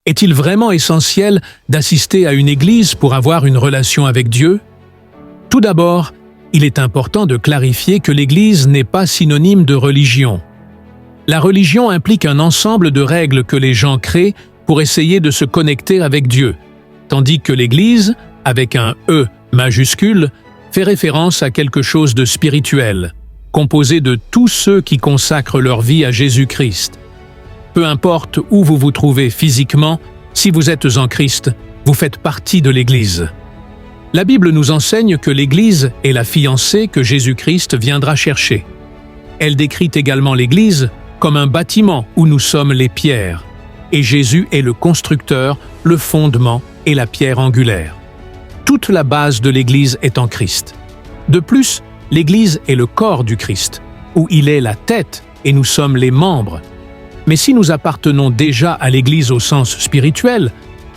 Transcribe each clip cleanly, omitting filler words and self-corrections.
Est-il vraiment essentiel d'assister à une église pour avoir une relation avec Dieu? Tout d'abord, il est important de clarifier que l'église n'est pas synonyme de religion. La religion implique un ensemble de règles que les gens créent pour essayer de se connecter avec Dieu, tandis que l'église, avec un « E » majuscule, fait référence à quelque chose de spirituel, composé de tous ceux qui consacrent leur vie à Jésus-Christ. Peu importe où vous vous trouvez physiquement, si vous êtes en Christ, vous faites partie de l'Église. La Bible nous enseigne que l'Église est la fiancée que Jésus-Christ viendra chercher. Elle décrit également l'Église comme un bâtiment où nous sommes les pierres, et Jésus est le constructeur, le fondement et la pierre angulaire. Toute la base de l'Église est en Christ. De plus, l'Église est le corps du Christ, où il est la tête et nous sommes les membres. Mais si nous appartenons déjà à l'Église au sens spirituel,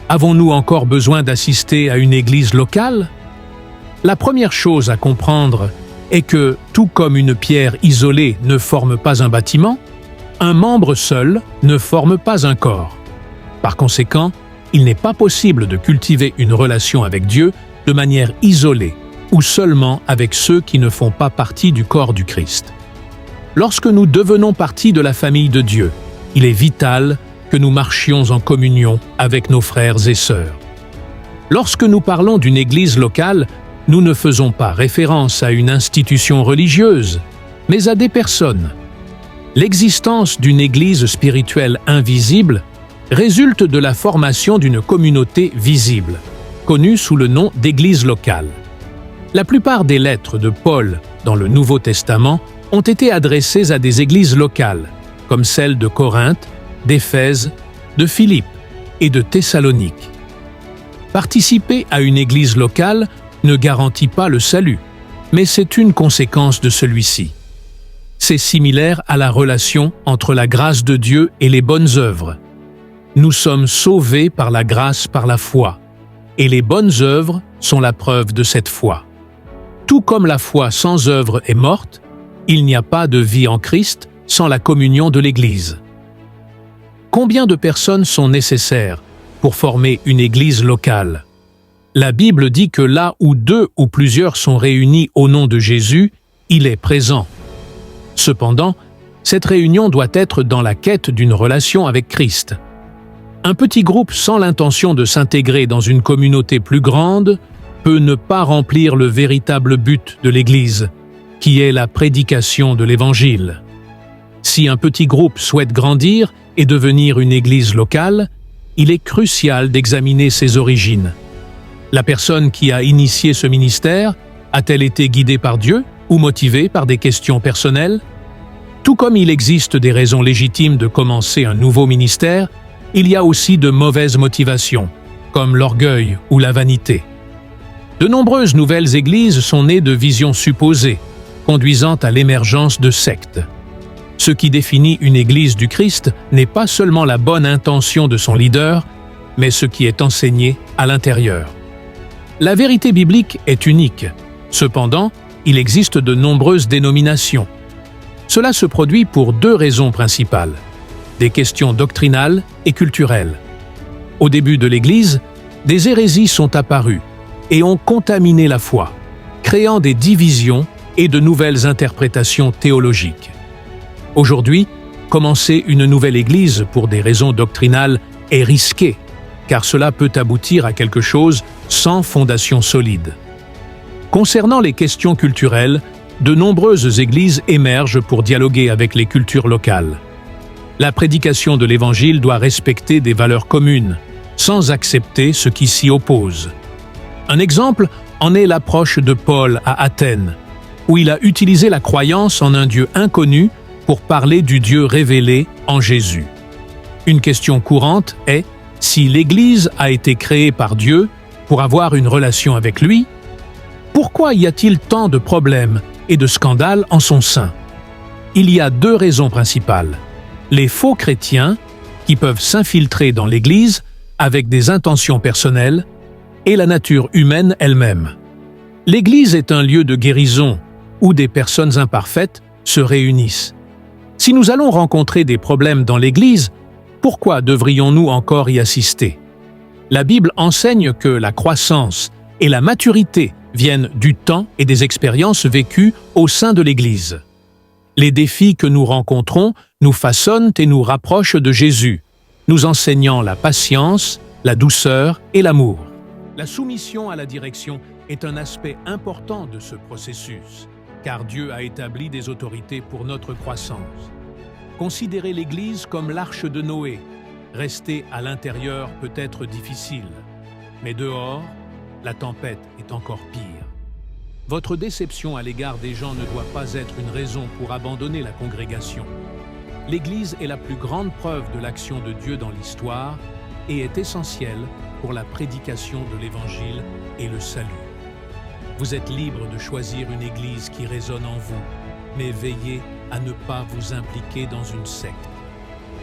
avons-nous encore besoin d'assister à une Église locale? La première chose à comprendre est que, tout comme une pierre isolée ne forme pas un bâtiment, un membre seul ne forme pas un corps. Par conséquent, il n'est pas possible de cultiver une relation avec Dieu de manière isolée ou seulement avec ceux qui ne font pas partie du corps du Christ. Lorsque nous devenons partie de la famille de Dieu, il est vital que nous marchions en communion avec nos frères et sœurs. Lorsque nous parlons d'une église locale, nous ne faisons pas référence à une institution religieuse, mais à des personnes. L'existence d'une église spirituelle invisible résulte de la formation d'une communauté visible, connue sous le nom d'église locale. La plupart des lettres de Paul dans le Nouveau Testament ont été adressées à des églises locales, comme celles de Corinthe, d'Éphèse, de Philippe et de Thessalonique. Participer à une église locale ne garantit pas le salut, mais c'est une conséquence de celui-ci. C'est similaire à la relation entre la grâce de Dieu et les bonnes œuvres. Nous sommes sauvés par la grâce par la foi, et les bonnes œuvres sont la preuve de cette foi. Tout comme la foi sans œuvre est morte, il n'y a pas de vie en Christ sans la communion de l'Église. Combien de personnes sont nécessaires pour former une église locale? La Bible dit que là où 2 ou plusieurs sont réunis au nom de Jésus, il est présent. Cependant, cette réunion doit être dans la quête d'une relation avec Christ. Un petit groupe sans l'intention de s'intégrer dans une communauté plus grande peut ne pas remplir le véritable but de l'Église, qui est la prédication de l'Évangile. Si un petit groupe souhaite grandir et devenir une église locale, il est crucial d'examiner ses origines. La personne qui a initié ce ministère a-t-elle été guidée par Dieu ou motivée par des questions personnelles? Tout comme il existe des raisons légitimes de commencer un nouveau ministère, il y a aussi de mauvaises motivations, comme l'orgueil ou la vanité. De nombreuses nouvelles églises sont nées de visions supposées, conduisant à l'émergence de sectes. Ce qui définit une église du Christ n'est pas seulement la bonne intention de son leader, mais ce qui est enseigné à l'intérieur. La vérité biblique est unique. Cependant, il existe de nombreuses dénominations. Cela se produit pour 2 raisons principales: des questions doctrinales et culturelles. Au début de l'Église, des hérésies sont apparues et ont contaminé la foi, créant des divisions et de nouvelles interprétations théologiques. Aujourd'hui, commencer une nouvelle Église pour des raisons doctrinales est risqué, car cela peut aboutir à quelque chose sans fondation solide. Concernant les questions culturelles, de nombreuses églises émergent pour dialoguer avec les cultures locales. La prédication de l'Évangile doit respecter des valeurs communes, sans accepter ce qui s'y oppose. Un exemple en est l'approche de Paul à Athènes, où il a utilisé la croyance en un Dieu inconnu pour parler du Dieu révélé en Jésus. Une question courante est si l'Église a été créée par Dieu pour avoir une relation avec lui, pourquoi y a-t-il tant de problèmes et de scandales en son sein? Il y a 2 raisons principales. Les faux chrétiens, qui peuvent s'infiltrer dans l'Église avec des intentions personnelles, et la nature humaine elle-même. L'Église est un lieu de guérison où des personnes imparfaites se réunissent. Si nous allons rencontrer des problèmes dans l'Église, Pourquoi devrions-nous encore y assister? La Bible enseigne que la croissance et la maturité viennent du temps et des expériences vécues au sein de l'Église. Les défis que nous rencontrons nous façonnent et nous rapprochent de Jésus, nous enseignant la patience, la douceur et l'amour. La soumission à la direction est un aspect important de ce processus, car Dieu a établi des autorités pour notre croissance. Considérez l'Église comme l'arche de Noé. Rester à l'intérieur peut être difficile, mais dehors, la tempête est encore pire. Votre déception à l'égard des gens ne doit pas être une raison pour abandonner la congrégation. L'Église est la plus grande preuve de l'action de Dieu dans l'histoire et est essentielle pour la prédication de l'Évangile et le salut. Vous êtes libre de choisir une Église qui résonne en vous, mais veillez à ne pas vous impliquer dans une secte.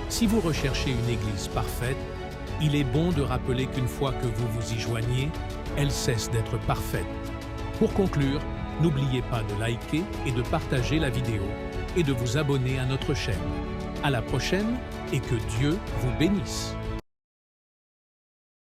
Si vous recherchez une Église parfaite, il est bon de rappeler qu'une fois que vous vous y joignez, elle cesse d'être parfaite. Pour conclure, n'oubliez pas de liker et de partager la vidéo et de vous abonner à notre chaîne. À la prochaine et que Dieu vous bénisse.